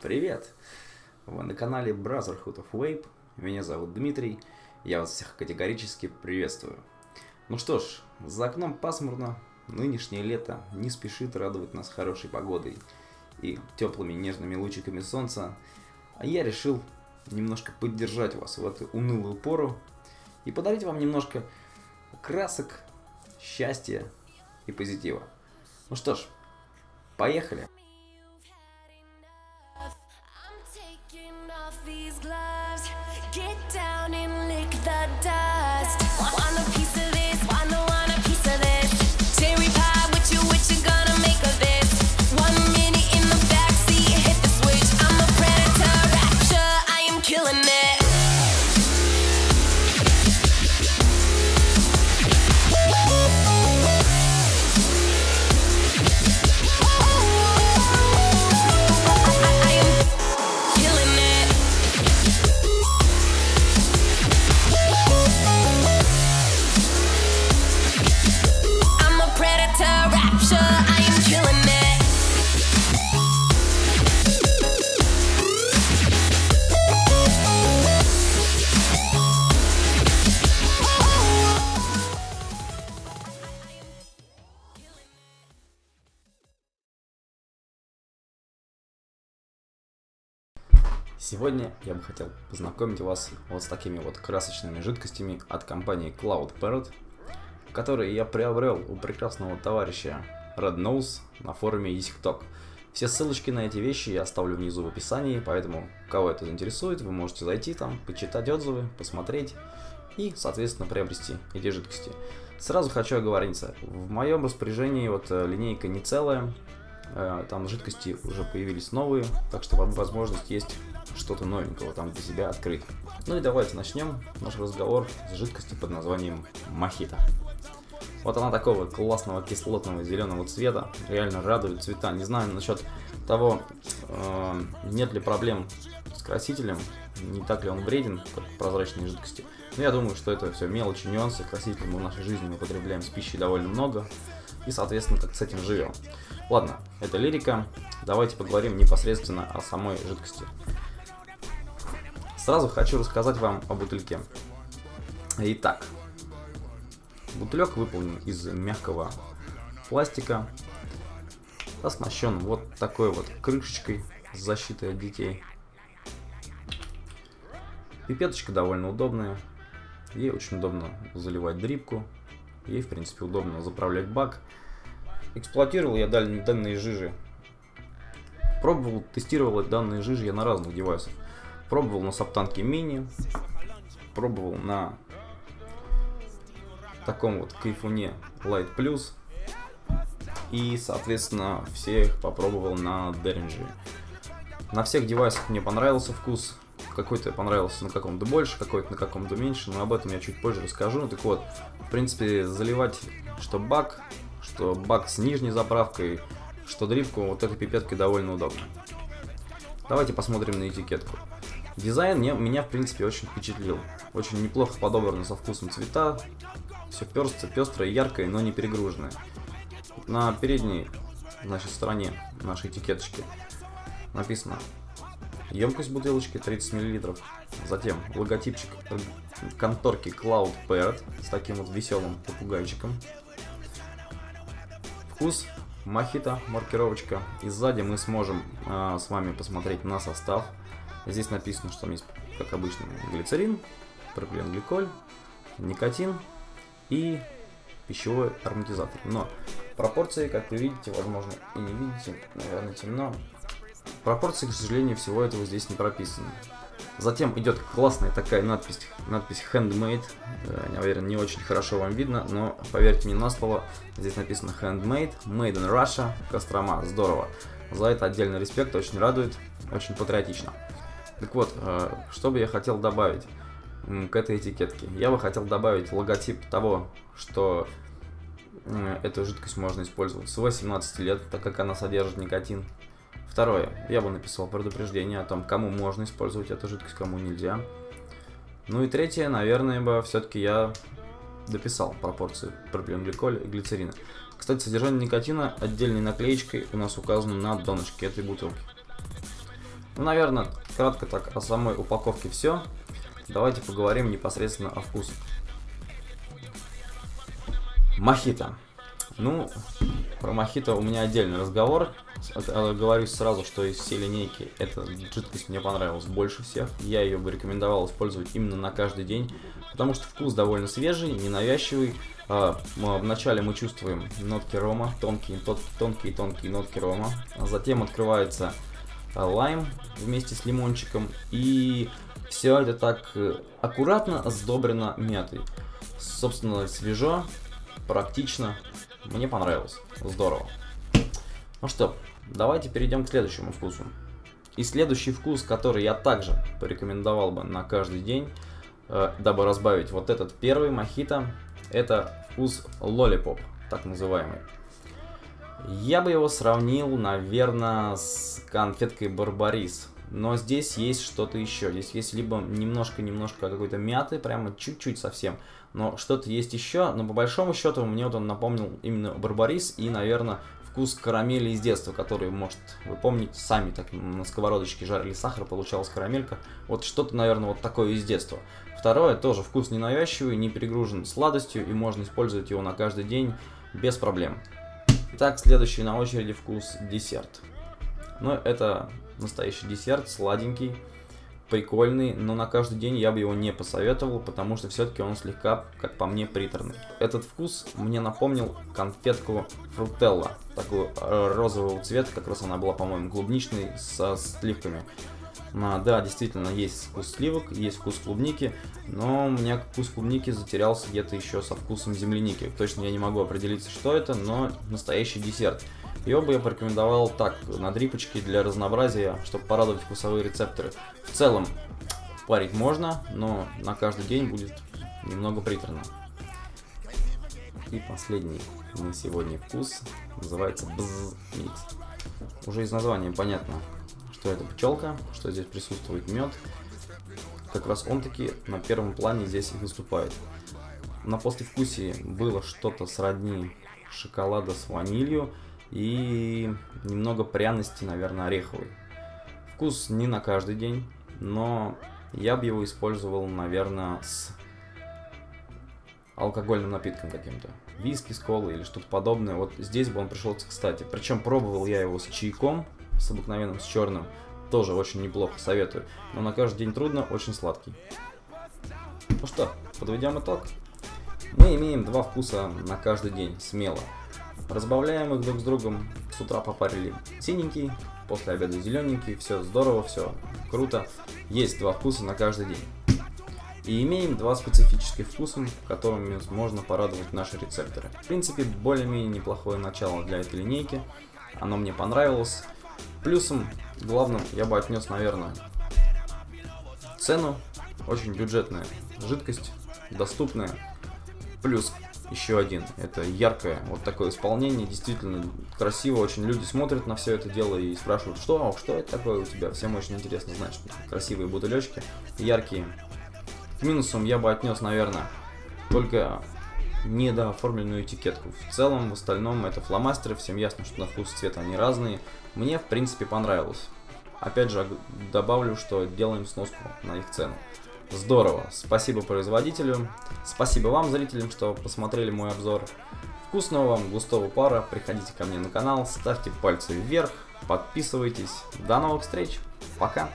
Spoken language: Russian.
Привет! Вы на канале Brotherhood of Vape. Меня зовут Дмитрий. Я вас всех категорически приветствую. Ну что ж, за окном пасмурно. Нынешнее лето не спешит радовать нас хорошей погодой и теплыми нежными лучиками солнца. А я решил немножко поддержать вас в эту унылую пору и подарить вам немножко красок, счастья и позитива. Ну что ж, поехали! These gloves, get down and lick the dust. Want a piece of this, want a piece of this. Cherry pie, what you gonna make of this? 1 minute in the backseat, hit the switch. I'm a predator, rapture, I am killing it. Сегодня я бы хотел познакомить вас вот с такими вот красочными жидкостями от компании Cloud Parrot, которые я приобрел у прекрасного товарища Red Nose на форуме EasyTalk. Все ссылочки на эти вещи я оставлю внизу в описании, поэтому кого это заинтересует, вы можете зайти там, почитать отзывы, посмотреть и, соответственно, приобрести эти жидкости. Сразу хочу оговориться, в моем распоряжении вот линейка не целая, там жидкости уже появились новые, так что возможность есть что-то новенького там для себя открыть. Ну и давайте начнем наш разговор с жидкостью под названием Мохито. Вот она такого классного кислотного зеленого цвета, реально радует цвета. Не знаю насчет того, нет ли проблем с красителем, не так ли он вреден, как прозрачные жидкости. Но я думаю, что это все мелочи, нюансы. Красителей мы в нашей жизни мы потребляем с пищей довольно много и, соответственно, как с этим живем. Ладно, это лирика. Давайте поговорим непосредственно о самой жидкости. Сразу хочу рассказать вам о бутыльке. Итак, бутылек выполнен из мягкого пластика, оснащен вот такой вот крышечкой с защитой от детей. Пипеточка довольно удобная, ей очень удобно заливать дрипку, ей в принципе удобно заправлять бак. Эксплуатировал я данные жижи, пробовал, тестировал данные жижи я на разных девайсах. Пробовал на Саптанке Мини, пробовал на таком вот кайфуне Light Plus и, соответственно, всех попробовал на Derringer. На всех девайсах мне понравился вкус, какой-то понравился на каком-то больше, какой-то на каком-то меньше, но об этом я чуть позже расскажу. Так вот, в принципе, заливать что бак с нижней заправкой, что дрипку, вот этой пипеткой довольно удобно. Давайте посмотрим на этикетку. Дизайн меня в принципе очень впечатлил. Очень неплохо подобрано со вкусом цвета. Все пестрое, яркое, но не перегруженное. На передней, значит, стороне нашей этикеточки написано емкость бутылочки 30 мл. Затем логотипчик конторки Cloud Parrot с таким вот веселым попугайчиком. Вкус Мохито, маркировочка. И сзади мы сможем с вами посмотреть на состав. Здесь написано, что там есть, как обычно, глицерин, пропиленгликоль, никотин и пищевой ароматизатор. Но пропорции, как вы видите, возможно и не видите, наверное темно, пропорции, к сожалению, всего этого здесь не прописаны. Затем идет классная такая надпись Handmade. Я уверен, не очень хорошо вам видно, но поверьте мне на слово, здесь написано Handmade, Made in Russia, Кострома. Здорово. За это отдельный респект, очень радует, очень патриотично. Так вот, что бы я хотел добавить к этой этикетке? Я бы хотел добавить логотип того, что эту жидкость можно использовать с 18 лет, так как она содержит никотин. Второе, я бы написал предупреждение о том, кому можно использовать эту жидкость, кому нельзя. Ну и третье, наверное, бы все-таки я дописал пропорции пропиленгликоля и глицерина. Кстати, содержание никотина отдельной наклеечкой у нас указано на донышке этой бутылки. Ну, наверное, кратко так о самой упаковке все. Давайте поговорим непосредственно о вкусах. Мохито. Ну, про мохито у меня отдельный разговор. Говорю сразу, что из всей линейки эта жидкость мне понравилась больше всех. Я ее бы рекомендовал использовать именно на каждый день, потому что вкус довольно свежий, ненавязчивый. Вначале мы чувствуем нотки рома, тонкие нотки рома. Затем открывается лайм вместе с лимончиком. И все это так аккуратно сдобрено мятой. Собственно, свежо, практично. Мне понравилось. Здорово. Ну что, давайте перейдем к следующему вкусу. И следующий вкус, который я также порекомендовал бы на каждый день, дабы разбавить вот этот первый мохито, это вкус лолипоп, так называемый. Я бы его сравнил, наверное, с конфеткой Барбарис. Но здесь есть что-то еще. Здесь есть либо немножко какой-то мяты, прямо чуть-чуть совсем. Но что-то есть еще. Но по большому счету мне вот он напомнил именно Барбарис и, наверное, вкус карамели из детства, который, может, вы помните, сами так на сковородочке жарили сахар, получалась карамелька. Вот что-то, наверное, вот такое из детства. Второе, тоже вкус ненавязчивый, не перегружен сладостью и можно использовать его на каждый день без проблем. Итак, следующий на очереди вкус десерт. Ну, это настоящий десерт, сладенький, прикольный, но на каждый день я бы его не посоветовал, потому что все-таки он слегка, как по мне, приторный. Этот вкус мне напомнил конфетку фрутелла, такую розового цвета, как раз она была, по-моему, клубничной, со сливками. Да, действительно, есть вкус сливок, есть вкус клубники, но у меня вкус клубники затерялся где-то еще со вкусом земляники. Точно я не могу определиться, что это, но настоящий десерт. Его бы я порекомендовал так, на дрипочке для разнообразия, чтобы порадовать вкусовые рецепторы. В целом, парить можно, но на каждый день будет немного приторно. И последний на сегодня вкус называется бз-микс. Уже из названия понятно, что это пчелка, что здесь присутствует мед. Как раз он таки на первом плане здесь и выступает. На послевкусии было что-то сродни шоколада с ванилью и немного пряности, наверное, ореховой. Вкус не на каждый день, но я бы его использовал, наверное, с алкогольным напитком каким-то. Виски с колой или что-то подобное. Вот здесь бы он пришелся кстати. Причем пробовал я его с чайком, с обыкновенным, с черным. Тоже очень неплохо, советую. Но на каждый день трудно, очень сладкий. Ну что, подведем итог. Мы имеем два вкуса на каждый день, смело. Разбавляем их друг с другом. С утра попарили синенький, после обеда зелененький. Все здорово, все круто. Есть два вкуса на каждый день. И имеем два специфических вкуса, которыми можно порадовать наши рецепторы. В принципе, более-менее неплохое начало для этой линейки. Оно мне понравилось. Плюсом главным я бы отнес, наверное, цену. Очень бюджетная жидкость, доступная. Плюс еще один, это яркое вот такое исполнение, действительно красиво, очень люди смотрят на все это дело и спрашивают, что это такое у тебя, всем очень интересно знать, что красивые бутылечки, яркие. К минусам я бы отнес, наверное, только недооформленную этикетку. В целом, в остальном это фломастеры, всем ясно, что на вкус и цвет они разные. Мне, в принципе, понравилось. Опять же, добавлю, что делаем сноску на их цену. Здорово, спасибо производителю, спасибо вам, зрителям, что посмотрели мой обзор. Вкусного вам густого пара, приходите ко мне на канал, ставьте пальцы вверх, подписывайтесь. До новых встреч, пока!